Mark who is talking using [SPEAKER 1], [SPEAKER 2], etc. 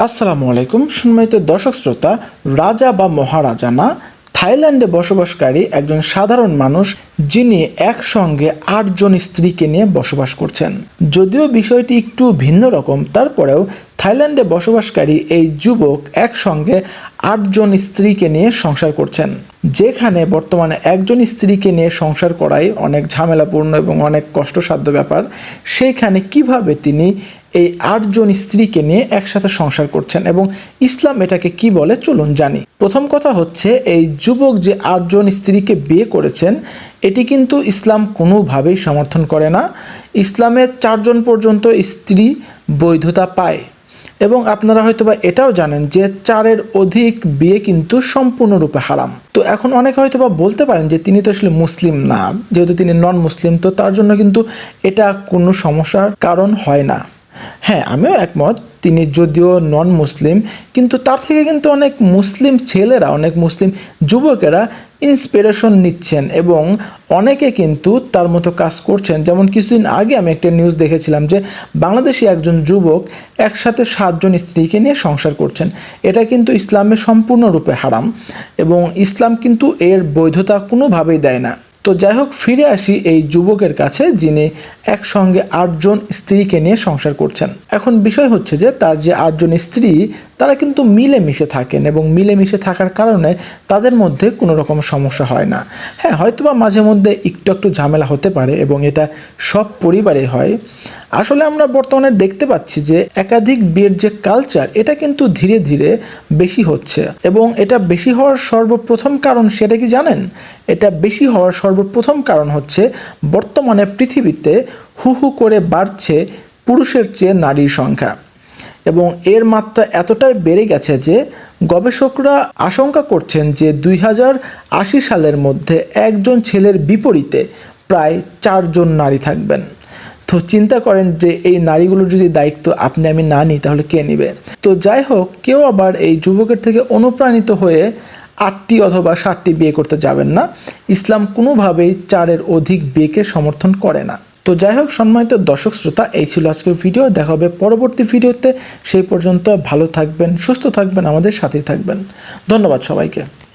[SPEAKER 1] আসসালামু আলাইকুম সম্মানিত দর্শক শ্রোতা। রাজা বা মহারাজা না, থাইল্যান্ডে বসবাসকারী একজন সাধারণ মানুষ যিনি একসঙ্গে ৮ জন স্ত্রীকে নিয়ে বসবাস করছেন। যদিও বিষয়টি একটু ভিন্ন রকম, তারপরেও থাইল্যান্ডে বসবাসকারী এই যুবক একসঙ্গে ৮ জন স্ত্রীকে নিয়ে সংসার করছেন। যেখানে বর্তমানে একজন স্ত্রীকে নিয়ে সংসার করাই অনেক ঝামেলাপূর্ণ এবং অনেক কষ্টসাধ্য ব্যাপার, সেইখানে কিভাবে তিনি এই ৮ জন স্ত্রীকে নিয়ে একসাথে সংসার করছেন এবং ইসলাম এটাকে কি বলে চলুন জানি। প্রথম কথা হচ্ছে, এই যুবক যে ৮ জন স্ত্রীকে বিয়ে করেছেন এটি কিন্তু ইসলাম কোনোভাবেই সমর্থন করে না। ইসলামে ৪ জন পর্যন্ত স্ত্রী বৈধতা পায় এবং আপনারা হয়তোবা এটাও জানেন যে ৪-এর অধিক বিয়ে কিন্তু সম্পূর্ণরূপে হারাম। তো এখন অনেকে হয়তোবা বলতে পারেন যে তিনি তো আসলে মুসলিম না, যেহেতু তিনি নন মুসলিম, তো তার জন্য কিন্তু এটা কোনো সমস্যার কারণ হয় না। হ্যাঁ, আমিও একমত, তিনি যদিও নন মুসলিম কিন্তু তার থেকে কিন্তু অনেক মুসলিম ছেলেরা, অনেক মুসলিম যুবকেরা ইন্সপিরেশন নিচ্ছেন এবং অনেকে কিন্তু তার মতো কাজ করছেন। যেমন কিছুদিন আগে আমি একটা নিউজ দেখেছিলাম যে বাংলাদেশি একজন যুবক একসাথে ৭ জন স্ত্রীকে নিয়ে সংসার করছেন। এটা কিন্তু ইসলামে সম্পূর্ণরূপে হারাম এবং ইসলাম কিন্তু এর বৈধতা কোনোভাবেই দেয় না। তো যাই হোক, ফিরে আসি এই যুবকের কাছে যিনি একসঙ্গে ৮ জন স্ত্রীকে নিয়ে সংসার করছেন। এখন বিষয় হচ্ছে যে তার যে ৮ জন স্ত্রী তারা কিন্তু মিলেমিশে থাকেন এবং মিলেমিশে থাকার কারণে তাদের মধ্যে কোনো রকম সমস্যা হয় না। হ্যাঁ, হয়তোবা মাঝে মধ্যে একটু ঝামেলা হতে পারে এবং এটা সব পরিবারে হয়। আসলে আমরা বর্তমানে দেখতে পাচ্ছি যে একাধিক বিয়ের যে কালচার এটা কিন্তু ধীরে ধীরে বেশি হচ্ছে এবং এটা বেশি হওয়ার সর্বপ্রথম কারণ সেটা কি জানেন? এটা বেশি হওয়ার সর্বপ্রথম কারণ হচ্ছে বর্তমানে পৃথিবীতে হু হু করে বাড়ছে পুরুষের চেয়ে নারীর সংখ্যা এবং এর মাত্রা এতটাই বেড়ে গেছে যে গবেষকরা আশঙ্কা করছেন যে 2080 সালের মধ্যে একজন ছেলের বিপরীতে প্রায় 4 জন নারী থাকবেন। তো চিন্তা করেন যে এই নারীগুলোর যদি দায়িত্ব আপনি আমি না নিই তাহলে কে নেবে? তো যাই হোক, কেউ আবার এই যুবকের থেকে অনুপ্রাণিত হয়ে 8টি অথবা 7টি বিয়ে করতে যাবেন না। ইসলাম কোনোভাবেই 4-এর অধিক বিয়েকে সমর্থন করে না। তো যাই হোক সম্মানিত দর্শক শ্রোতা, এই ছিল আজকের ভিডিও। দেখা হবে পরবর্তী ভিডিওতে। সেই পর্যন্ত ভালো থাকবেন, সুস্থ থাকবেন, আমাদের সাথেই থাকবেন। ধন্যবাদ সবাইকে।